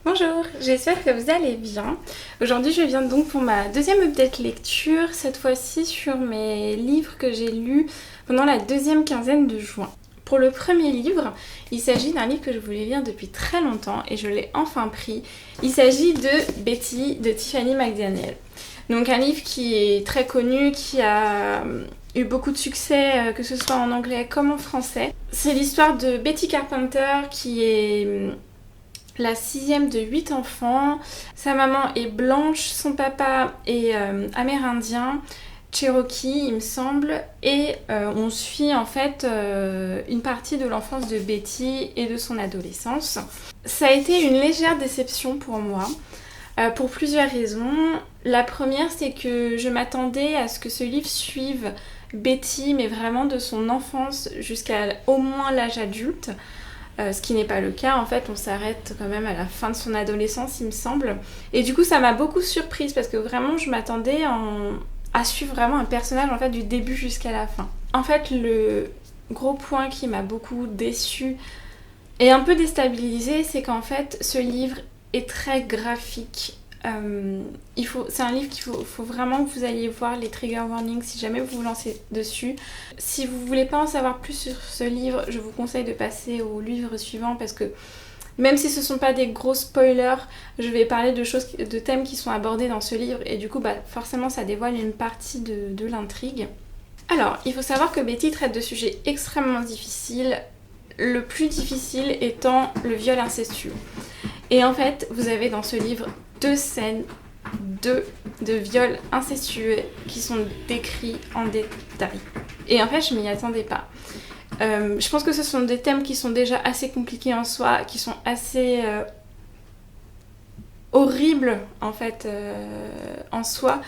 Bonjour, j'espère que vous allez bien. Aujourd'hui je viens donc pour ma deuxième update lecture, cette fois-ci sur mes livres que j'ai lus pendant la deuxième quinzaine de juin. Pour le premier livre, il s'agit d'un livre que je voulais lire depuis très longtemps et je l'ai enfin pris. Il s'agit de Betty de Tiffany McDaniel. Donc un livre qui est très connu, qui a eu beaucoup de succès, que ce soit en anglais comme en français. C'est l'histoire de Betty Carpenter qui est la sixième de 8 enfants. Sa maman est blanche, son papa est amérindien, Cherokee il me semble, et on suit en fait une partie de l'enfance de Betty et de son adolescence. Ça a été une légère déception pour moi. Pour plusieurs raisons. La première, c'est que je m'attendais à ce que ce livre suive Betty, mais vraiment de son enfance jusqu'à au moins l'âge adulte. Ce qui n'est pas le cas, en fait, on s'arrête quand même à la fin de son adolescence, il me semble. Et du coup, ça m'a beaucoup surprise parce que vraiment, je m'attendais à suivre vraiment un personnage en fait du début jusqu'à la fin. En fait, le gros point qui m'a beaucoup déçue et un peu déstabilisée, c'est qu'en fait, ce livre est très graphique. C'est un livre qu'il faut vraiment que vous alliez voir les trigger warnings si jamais vous vous lancez dessus. Si vous voulez pas en savoir plus sur ce livre, je vous conseille de passer au livre suivant parce que même si ce sont pas des gros spoilers, je vais parler de thèmes qui sont abordés dans ce livre et du coup forcément ça dévoile une partie de l'intrigue. Alors, il faut savoir que Betty traite de sujets extrêmement difficiles, le plus difficile étant le viol incestueux. Et en fait, vous avez dans ce livre deux scènes de viols incestueux qui sont décrits en détail. Et en fait, je m'y attendais pas. Je pense que ce sont des thèmes qui sont déjà assez compliqués en soi, qui sont assez horribles en fait en soi.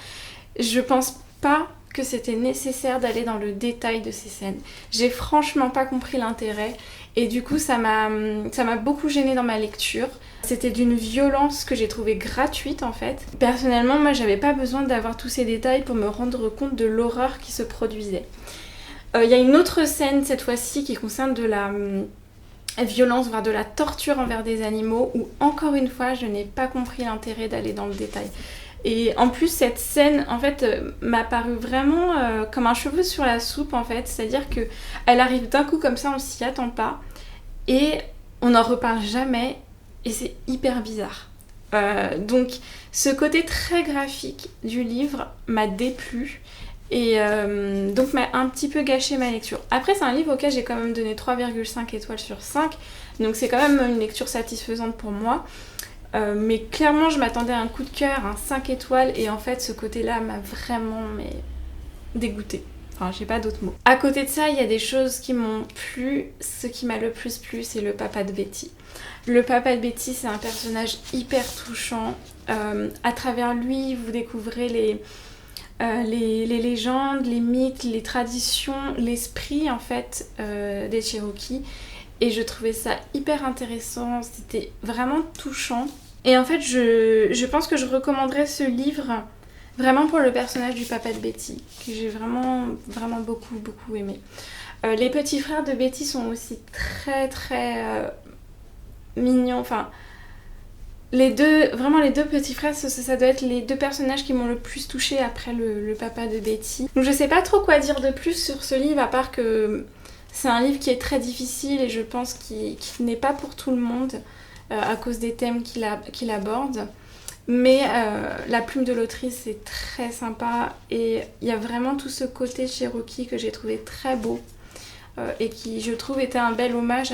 Je pense pas que c'était nécessaire d'aller dans le détail de ces scènes. J'ai franchement pas compris l'intérêt et du coup ça m'a beaucoup gênée dans ma lecture. C'était d'une violence que j'ai trouvée gratuite en fait. Personnellement, moi j'avais pas besoin d'avoir tous ces détails pour me rendre compte de l'horreur qui se produisait. Il y a une autre scène cette fois-ci qui concerne de la violence, voire de la torture envers des animaux où encore une fois je n'ai pas compris l'intérêt d'aller dans le détail. Et en plus, cette scène, en fait, m'a paru vraiment comme un cheveu sur la soupe, en fait. C'est-à-dire qu'elle arrive d'un coup comme ça, on s'y attend pas. Et on n'en reparle jamais. Et c'est hyper bizarre. Donc, ce côté très graphique du livre m'a déplu. Et donc, m'a un petit peu gâché ma lecture. Après, c'est un livre auquel j'ai quand même donné 3,5 étoiles sur 5. Donc, c'est quand même une lecture satisfaisante pour moi. Mais clairement, je m'attendais à un coup de cœur, un 5 étoiles, et en fait, ce côté-là m'a vraiment dégoûtée. Enfin, j'ai pas d'autres mots. À côté de ça, il y a des choses qui m'ont plu. Ce qui m'a le plus plu, c'est le papa de Betty. Le papa de Betty, c'est un personnage hyper touchant. À travers lui, vous découvrez les légendes, les mythes, les traditions, l'esprit en fait des Cherokees. Et je trouvais ça hyper intéressant, c'était vraiment touchant. Et en fait, je pense que je recommanderais ce livre vraiment pour le personnage du papa de Betty, que j'ai vraiment, vraiment beaucoup, beaucoup aimé. Les petits frères de Betty sont aussi très, très mignons. Enfin, les deux petits frères, ça doit être les deux personnages qui m'ont le plus touchée après le papa de Betty. Donc je sais pas trop quoi dire de plus sur ce livre, à part que c'est un livre qui est très difficile et je pense qu'il n'est pas pour tout le monde à cause des thèmes qu'il aborde. Mais la plume de l'autrice est très sympa et il y a vraiment tout ce côté Cherokee que j'ai trouvé très beau et qui, je trouve, était un bel hommage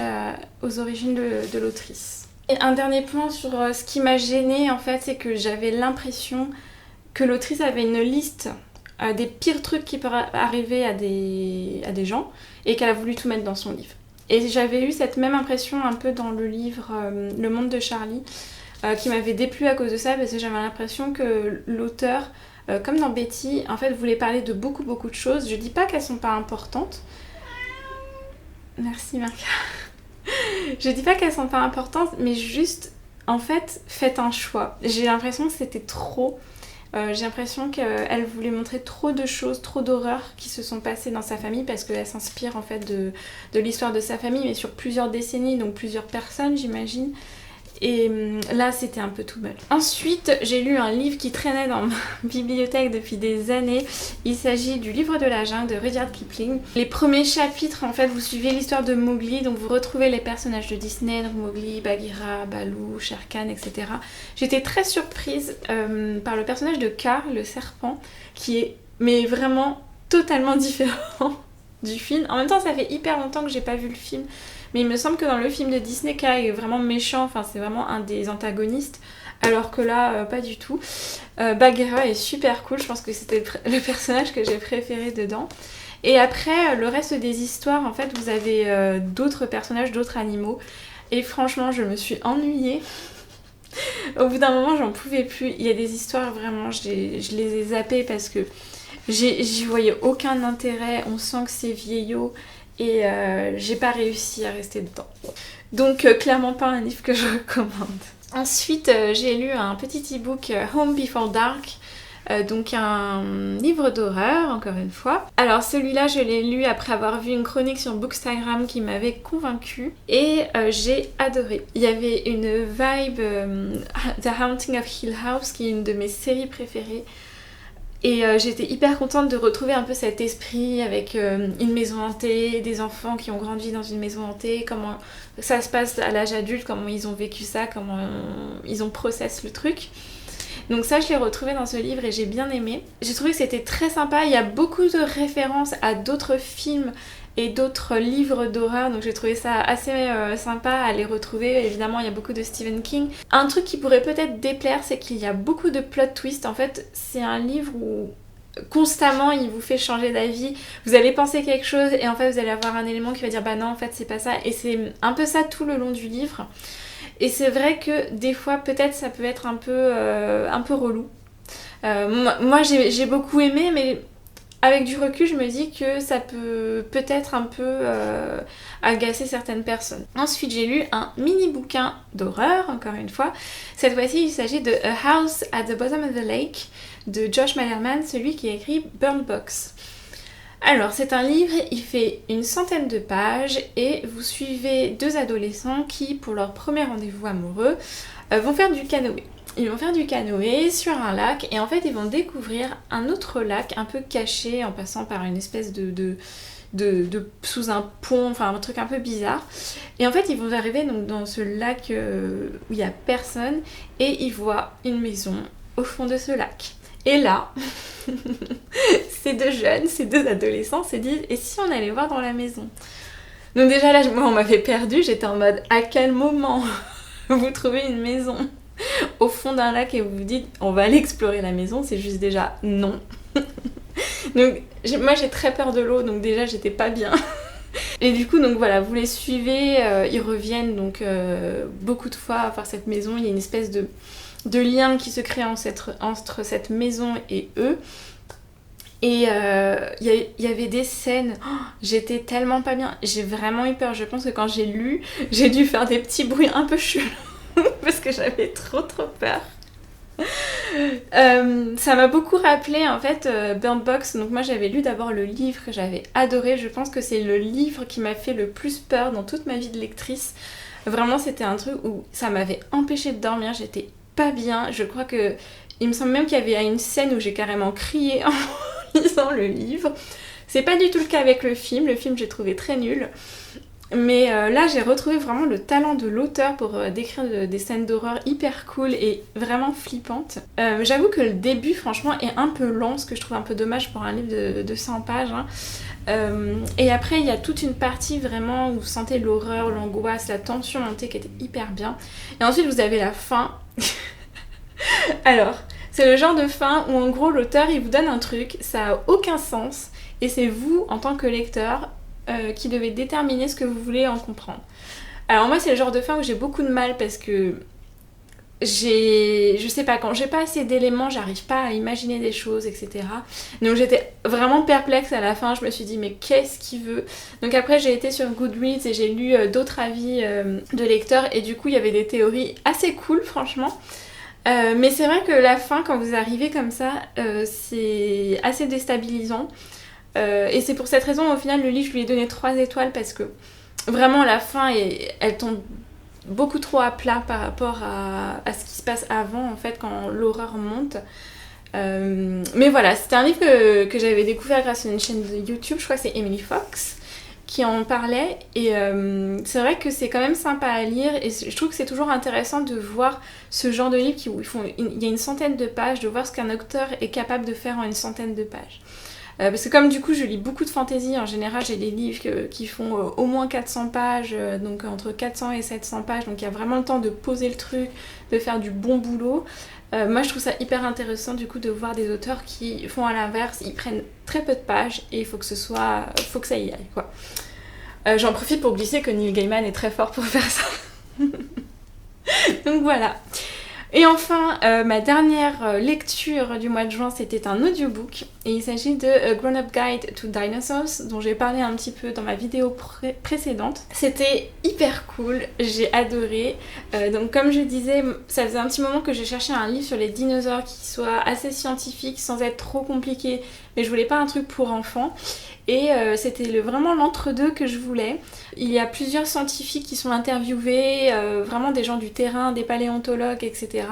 aux origines de l'autrice. Et un dernier point sur ce qui m'a gênée, en fait, c'est que j'avais l'impression que l'autrice avait une liste des pires trucs qui peuvent arriver à des gens et qu'elle a voulu tout mettre dans son livre. Et j'avais eu cette même impression un peu dans le livre Le Monde de Charlie qui m'avait déplu à cause de ça parce que j'avais l'impression que l'auteur, comme dans Betty, en fait voulait parler de beaucoup beaucoup de choses. Je dis pas qu'elles sont pas importantes. Merci Marca. Je dis pas qu'elles sont pas importantes, mais juste en fait faites un choix. J'ai l'impression que c'était trop. J'ai l'impression qu'elle voulait montrer trop de choses, trop d'horreurs qui se sont passées dans sa famille parce qu'elle s'inspire en fait de l'histoire de sa famille mais sur plusieurs décennies, donc plusieurs personnes j'imagine. Et là, c'était un peu too much. Ensuite, j'ai lu un livre qui traînait dans ma bibliothèque depuis des années. Il s'agit du Livre de la jungle de Rudyard Kipling. Les premiers chapitres, en fait, vous suivez l'histoire de Mowgli, donc vous retrouvez les personnages de Disney, donc Mowgli, Bagheera, Baloo, Shere Khan, etc. J'étais très surprise par le personnage de Kaa, le serpent, qui est mais vraiment totalement différent du film. En même temps, ça fait hyper longtemps que j'ai pas vu le film. Mais il me semble que dans le film de Disney, Kaa est vraiment méchant, enfin c'est vraiment un des antagonistes, alors que là, pas du tout. Bagheera est super cool, je pense que c'était le personnage que j'ai préféré dedans. Et après, le reste des histoires, en fait, vous avez d'autres personnages, d'autres animaux. Et franchement, je me suis ennuyée. Au bout d'un moment, j'en pouvais plus. Il y a des histoires, vraiment, je les ai zappées parce que j'y voyais aucun intérêt. On sent que c'est vieillot. Et j'ai pas réussi à rester dedans. Donc clairement pas un livre que je recommande. Ensuite j'ai lu un petit e-book Home Before Dark, donc un livre d'horreur encore une fois. Alors celui-là je l'ai lu après avoir vu une chronique sur Bookstagram qui m'avait convaincue et j'ai adoré. Il y avait une vibe The Haunting of Hill House qui est une de mes séries préférées. Et j'étais hyper contente de retrouver un peu cet esprit avec une maison hantée, des enfants qui ont grandi dans une maison hantée, comment ça se passe à l'âge adulte, comment ils ont vécu ça, comment ils ont processé le truc. Donc ça, je l'ai retrouvé dans ce livre et j'ai bien aimé. J'ai trouvé que c'était très sympa, il y a beaucoup de références à d'autres films et d'autres livres d'horreur, donc j'ai trouvé ça assez sympa à les retrouver. Évidemment, il y a beaucoup de Stephen King. Un truc qui pourrait peut-être déplaire, c'est qu'il y a beaucoup de plot twists. En fait, c'est un livre où constamment il vous fait changer d'avis. Vous allez penser quelque chose et en fait vous allez avoir un élément qui va dire bah non, en fait c'est pas ça. Et c'est un peu ça tout le long du livre. Et c'est vrai que des fois, peut-être ça peut être un peu relou. Moi j'ai beaucoup aimé, mais avec du recul, je me dis que ça peut peut-être un peu agacer certaines personnes. Ensuite, j'ai lu un mini bouquin d'horreur, encore une fois. Cette fois-ci, il s'agit de A House at the Bottom of the Lake de Josh Malerman, celui qui a écrit Burn Box. Alors, c'est un livre, il fait une centaine de pages et vous suivez deux adolescents qui, pour leur premier rendez-vous amoureux, vont faire du canoë. Ils vont faire du canoë sur un lac et en fait ils vont découvrir un autre lac un peu caché en passant par une espèce de sous un pont, enfin un truc un peu bizarre. Et en fait ils vont arriver donc dans ce lac où il n'y a personne et ils voient une maison au fond de ce lac. Et là, ces deux jeunes, ces deux adolescents se disent et si on allait voir dans la maison? Donc déjà là, moi on m'avait perdue, j'étais en mode à quel moment vous trouvez une maison au fond d'un lac et vous vous dites on va aller explorer la maison, c'est juste déjà non. Donc moi j'ai très peur de l'eau, donc déjà j'étais pas bien. Et du coup donc voilà, vous les suivez, ils reviennent donc beaucoup de fois à voir cette maison, il y a une espèce de lien qui se crée entre cette maison et eux. Et il y avait des scènes, j'étais tellement pas bien, j'ai vraiment eu peur, je pense que quand j'ai lu, j'ai dû faire des petits bruits un peu chelous. Parce que j'avais trop peur. Ça m'a beaucoup rappelé en fait Burn Box. Donc moi j'avais lu d'abord le livre que j'avais adoré. Je pense que c'est le livre qui m'a fait le plus peur dans toute ma vie de lectrice. Vraiment c'était un truc où ça m'avait empêché de dormir. J'étais pas bien. Je crois que il me semble même qu'il y avait une scène où j'ai carrément crié en lisant le livre. C'est pas du tout le cas avec le film. Le film j'ai trouvé très nul. Mais là j'ai retrouvé vraiment le talent de l'auteur pour décrire des scènes d'horreur hyper cool et vraiment flippantes. J'avoue que le début franchement est un peu lent, ce que je trouve un peu dommage pour un livre de 100 pages. Hein. Et après il y a toute une partie vraiment où vous sentez l'horreur, l'angoisse, la tension montée qui était hyper bien. Et ensuite vous avez la fin. Alors c'est le genre de fin où en gros l'auteur il vous donne un truc, ça a aucun sens et c'est vous en tant que lecteur qui devait déterminer ce que vous voulez en comprendre. Alors moi c'est le genre de fin où j'ai beaucoup de mal parce que je sais pas, quand j'ai pas assez d'éléments, j'arrive pas à imaginer des choses, etc. Donc j'étais vraiment perplexe à la fin, je me suis dit mais qu'est-ce qu'il veut? Donc après j'ai été sur Goodreads et j'ai lu d'autres avis de lecteurs et du coup il y avait des théories assez cool franchement. Mais c'est vrai que la fin quand vous arrivez comme ça, c'est assez déstabilisant. Et c'est pour cette raison au final le livre je lui ai donné 3 étoiles parce que vraiment la fin elle tombe beaucoup trop à plat par rapport à ce qui se passe avant, en fait, quand l'horreur monte. Mais voilà, c'était un livre que j'avais découvert grâce à une chaîne de YouTube, je crois que c'est Emily Fox, qui en parlait. Et c'est vrai que c'est quand même sympa à lire, et je trouve que c'est toujours intéressant de voir ce genre de livre où il y a une centaine de pages, de voir ce qu'un auteur est capable de faire en une centaine de pages. Parce que comme du coup je lis beaucoup de fantasy, en général j'ai des livres qui font au moins 400 pages, donc entre 400 et 700 pages, donc il y a vraiment le temps de poser le truc, de faire du bon boulot. Moi je trouve ça hyper intéressant du coup de voir des auteurs qui font à l'inverse, ils prennent très peu de pages et il faut que ça y aille quoi. J'en profite pour glisser que Neil Gaiman est très fort pour faire ça. Donc voilà. Et enfin, ma dernière lecture du mois de juin, c'était un audiobook. Et il s'agit de A Grown-Up Guide to Dinosaurs, dont j'ai parlé un petit peu dans ma vidéo précédente. C'était hyper cool, j'ai adoré. Donc comme je disais, ça faisait un petit moment que j'ai cherché un livre sur les dinosaures qui soit assez scientifique, sans être trop compliqué. Mais je voulais pas un truc pour enfants. Et c'était vraiment l'entre-deux que je voulais. Il y a plusieurs scientifiques qui sont interviewés, vraiment des gens du terrain, des paléontologues, etc.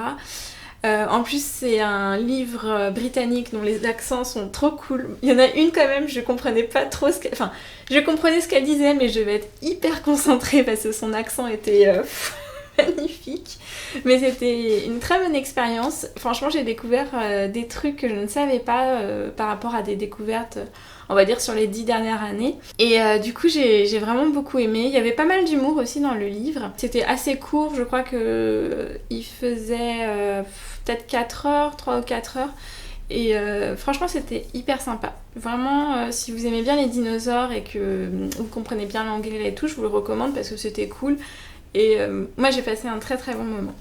En plus, c'est un livre britannique dont les accents sont trop cool. Il y en a une quand même, je comprenais pas trop ce qu'elle... Enfin, je comprenais ce qu'elle disait, mais je vais être hyper concentrée parce que son accent était magnifique. Mais c'était une très bonne expérience. Franchement, j'ai découvert des trucs que je ne savais pas par rapport à des découvertes... on va dire sur les 10 dernières années. Et du coup, j'ai vraiment beaucoup aimé. Il y avait pas mal d'humour aussi dans le livre. C'était assez court, je crois qu'il faisait peut-être 4 heures, 3 ou 4 heures. Et franchement, c'était hyper sympa. Vraiment, si vous aimez bien les dinosaures et que vous comprenez bien l'anglais et tout, je vous le recommande parce que c'était cool. Et moi, j'ai passé un très très bon moment.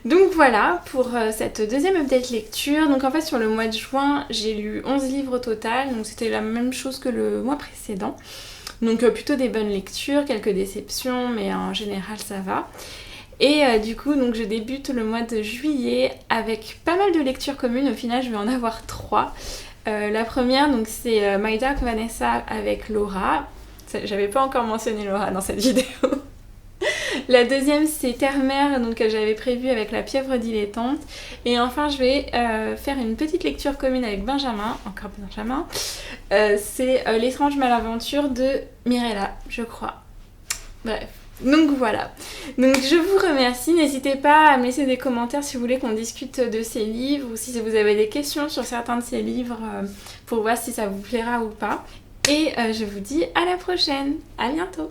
Donc voilà pour cette deuxième update lecture. Donc en fait sur le mois de juin j'ai lu 11 livres au total, donc c'était la même chose que le mois précédent. Donc plutôt des bonnes lectures, quelques déceptions mais en général ça va. Et du coup donc je débute le mois de juillet avec pas mal de lectures communes, au final je vais en avoir 3. La première donc c'est My Dark Vanessa avec Laura. J'avais pas encore mentionné Laura dans cette vidéo. La deuxième c'est Terre-Mère, donc que j'avais prévu avec La Pieuvre dilettante. Et enfin je vais faire une petite lecture commune avec Benjamin, encore Benjamin. C'est L'étrange malaventure de Mirella, je crois. Bref. Donc voilà. Donc je vous remercie. N'hésitez pas à me laisser des commentaires si vous voulez qu'on discute de ces livres ou si vous avez des questions sur certains de ces livres pour voir si ça vous plaira ou pas. Et je vous dis à la prochaine. À bientôt.